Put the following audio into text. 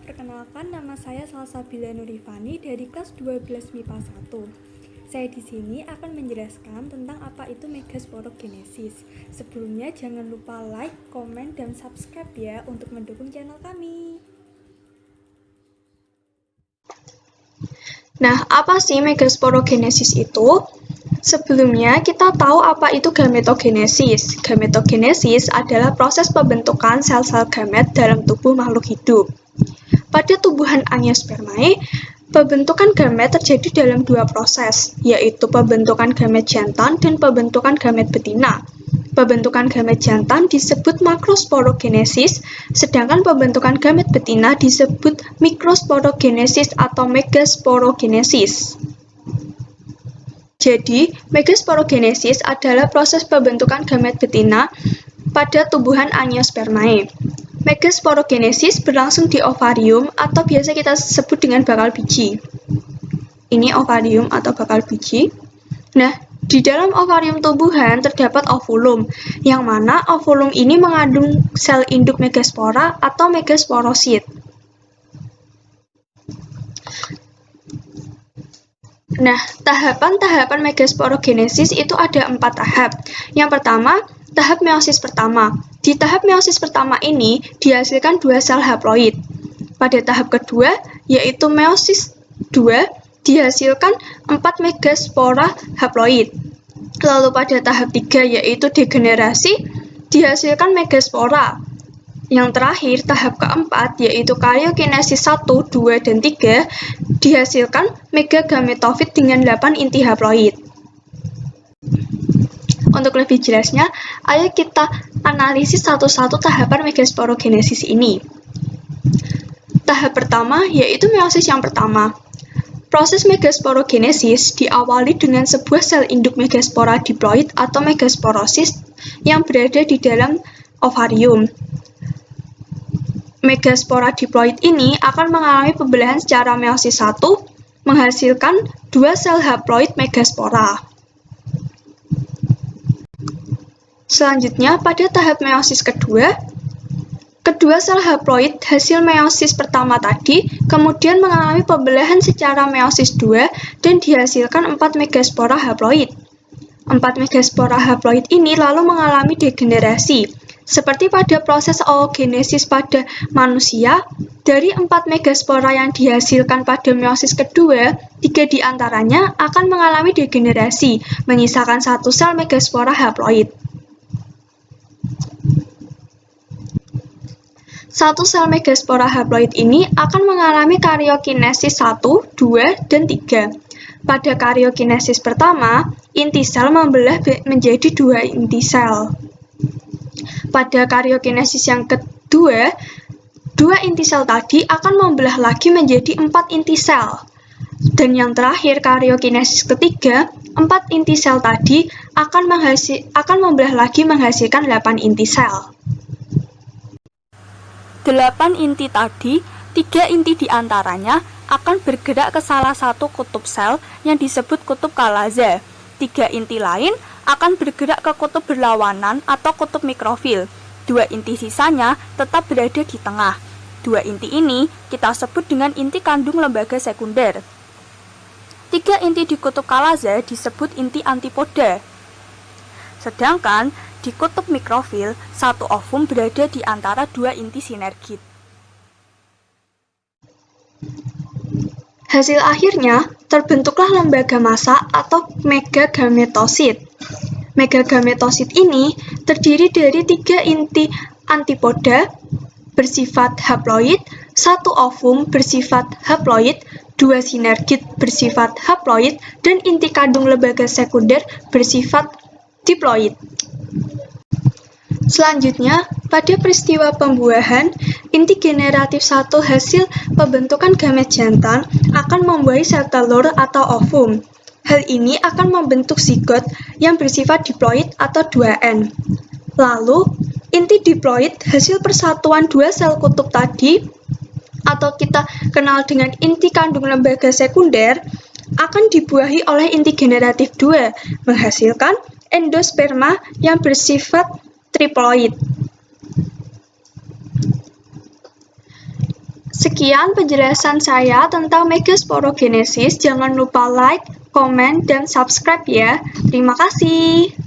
perkenalkan nama saya Salsabila Nurifani dari kelas 12 MIPA 1. Saya di sini akan menjelaskan tentang apa itu megasporogenesis. Sebelumnya jangan lupa like, komen, dan subscribe ya untuk mendukung channel kami. Nah, apa sih megasporogenesis itu? Sebelumnya, kita tahu apa itu gametogenesis. Gametogenesis adalah proses pembentukan sel-sel gamet dalam tubuh makhluk hidup. Pada tumbuhan Angiospermae, pembentukan gamet terjadi dalam dua proses, yaitu pembentukan gamet jantan dan pembentukan gamet betina. Pembentukan gamet jantan disebut makrosporogenesis, sedangkan pembentukan gamet betina disebut mikrosporogenesis atau megasporogenesis. Jadi, megasporogenesis adalah proses pembentukan gamet betina pada tumbuhan Angiospermae. Megasporogenesis berlangsung di ovarium atau biasa kita sebut dengan bakal biji. Ini ovarium atau bakal biji. Nah, di dalam ovarium tumbuhan terdapat ovulum, yang mana ovulum ini mengandung sel induk megaspora atau megasporosit. Nah, tahapan-tahapan megasporogenesis itu ada 4 tahap. Yang pertama, tahap meiosis pertama. Di tahap meiosis pertama ini dihasilkan 2 sel haploid. Pada tahap kedua, yaitu meiosis 2, dihasilkan 4 megaspora haploid. Lalu pada tahap 3, yaitu degenerasi, dihasilkan megaspora. Yang terakhir, tahap keempat, yaitu karyokinesis 1, 2, dan 3, dihasilkan megagametofit dengan 8 inti haploid. Untuk lebih jelasnya, ayo kita analisis satu-satu tahapan megasporogenesis ini. Tahap pertama, yaitu meiosis yang pertama. Proses megasporogenesis diawali dengan sebuah sel induk megaspora diploid atau megasporosis yang berada di dalam ovarium. Megaspora diploid ini akan mengalami pembelahan secara meiosis 1, menghasilkan 2 sel haploid megaspora. Selanjutnya, pada tahap meiosis kedua, kedua sel haploid hasil meiosis pertama tadi kemudian mengalami pembelahan secara meiosis 2 dan dihasilkan 4 megaspora haploid. 4 megaspora haploid ini lalu mengalami degenerasi. Seperti pada proses oogenesis pada manusia, dari 4 megaspora yang dihasilkan pada meiosis kedua, 3 diantaranya akan mengalami degenerasi, menyisakan 1 sel megaspora haploid. 1 sel megaspora haploid ini akan mengalami karyokinesis 1, 2, dan 3. Pada karyokinesis pertama, inti sel membelah menjadi 2 inti sel. Pada karyokinesis yang kedua, 2 inti sel tadi akan membelah lagi menjadi 4 inti sel. Dan yang terakhir, karyokinesis ketiga, 4 inti sel tadi akan membelah lagi menghasilkan 8 inti sel. 8 inti tadi, 3 inti diantaranya akan bergerak ke salah satu kutub sel yang disebut kutub kalaza. 3 inti lain akan bergerak ke kutub berlawanan atau kutub mikrofil. 2 inti sisanya tetap berada di tengah. 2 inti ini kita sebut dengan inti kandung lembaga sekunder. 3 inti di kutub kalaza disebut inti antipoda. Sedangkan di kutub mikrofil, 1 ovum berada di antara 2 inti sinergit. Hasil akhirnya, terbentuklah lembaga massa atau megagametosit. Megagametosit ini terdiri dari 3 inti antipoda bersifat haploid, 1 ovum bersifat haploid, 2 sinergit bersifat haploid, dan inti kandung lembaga sekunder bersifat diploid. Selanjutnya, pada peristiwa pembuahan, inti generatif 1 hasil pembentukan gamet jantan akan membuahi sel telur atau ovum. Hal ini akan membentuk zigot yang bersifat diploid atau 2N. Lalu, inti diploid hasil persatuan 2 sel kutub tadi, atau kita kenal dengan inti kandung lembaga sekunder, akan dibuahi oleh inti generatif 2, menghasilkan endosperma yang bersifat triploid. Sekian penjelasan saya tentang megasporogenesis. Jangan lupa like, komen, dan subscribe ya. Terima kasih.